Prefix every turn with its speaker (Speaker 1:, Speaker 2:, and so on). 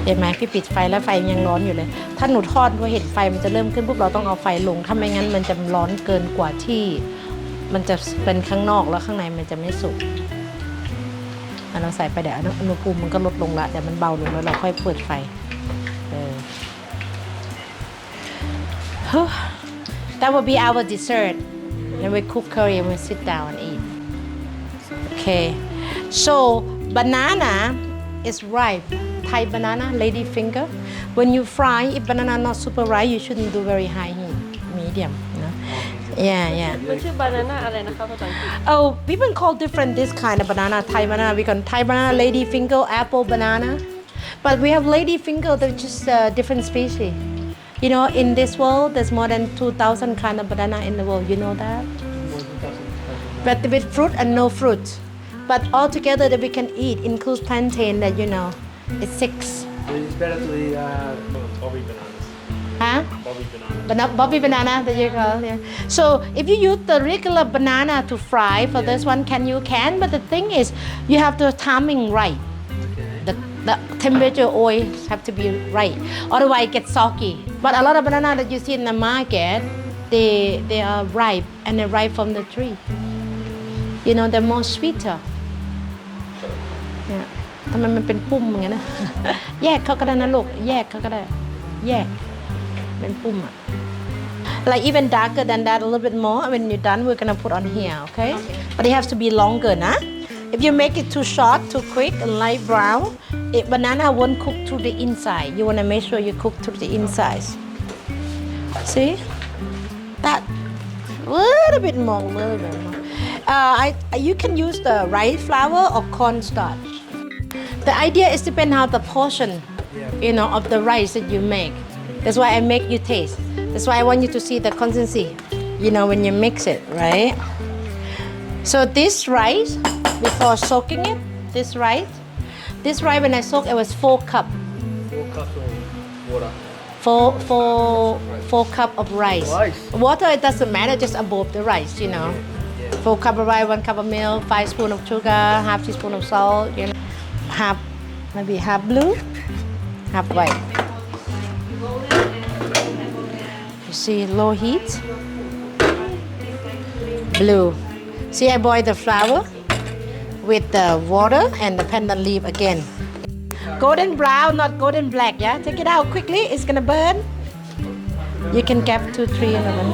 Speaker 1: เห็นไหมพี่ปิดไฟแล้วไฟยังร้อนอยู่เลยถ้าหนูทอดว่าเห็นไฟมันจะเริ่มขึ้นปุ๊บเราต้องเอาไฟลงถ้าไม่งั้นมันจะร้อนเกินกว่าที่มันจะเป็นข้างนอกแล้วข้างในมันจะไม่สุกเราใส่ไปเดี๋ยวอุณหภูมิมันก็ลดลงละเดี๋ยวมันเบาลงแล้วเราค่อยเปิดไฟThat will be our dessert then we cook curry and we sit down and eat okay so banana is ripe Thai banana lady finger when you fry if banana not super ripe you shouldn't do very high heat medium you know yeah
Speaker 2: มันชื่อบานาน่าอะไรนะคะภาษาอังกฤษ
Speaker 1: oh people call different this kind of banana Thai banana we got Thai banana lady finger apple banana but we have lady finger they're just different species you know in this world there's more than 2,000 kind of banana in the world you know that but with fruit and no fruit but all together that we can eat includes plantain that you know it's 6
Speaker 3: It's better to eat Bobby bananas.
Speaker 1: huh
Speaker 3: Bobby bananas.
Speaker 1: Bobby banana that you call yeah. So if you use the regular banana to fry for this one can but the thing is you have the timing right
Speaker 3: Okay.
Speaker 1: the temperature oil have to be right otherwise it gets soggy but a lot of banana that you see in the market they are ripe and they're ripe from the tree you know they're more sweeter เนี่ยทำไมมันเป็นปุ่มอย่างนั้นนะ แยกเขาก็ได้นะลูกแยกเขาก็ได้แยกเป็นปุ่มอะ like even darker than that a little bit more when you're done we're gonna put on here okay but it has to be longer นะ if you make it too short too quick and light brown banana won't cook to the inside you want to make sure you cook to the inside see that little bit more you can use the rice flour or cornstarch the idea is depend how the portion you know of the rice that you make that's why I make you taste that's why I want you to see the consistency you know when you mix it right so this rice before soaking it this rice when I soak it was 4 cup
Speaker 3: 4 cups of water.
Speaker 1: 4 cup of rice water it doesn't matter just above the rice you know 4 cup of rice 1 cup of milk 5 spoon of sugar half teaspoon of salt you know maybe half blue half white you see low heat blue see I boil the flour with the water and the pandan leaf again golden brown not golden black yeah take it out quickly it's gonna burn you can get 2-3 of them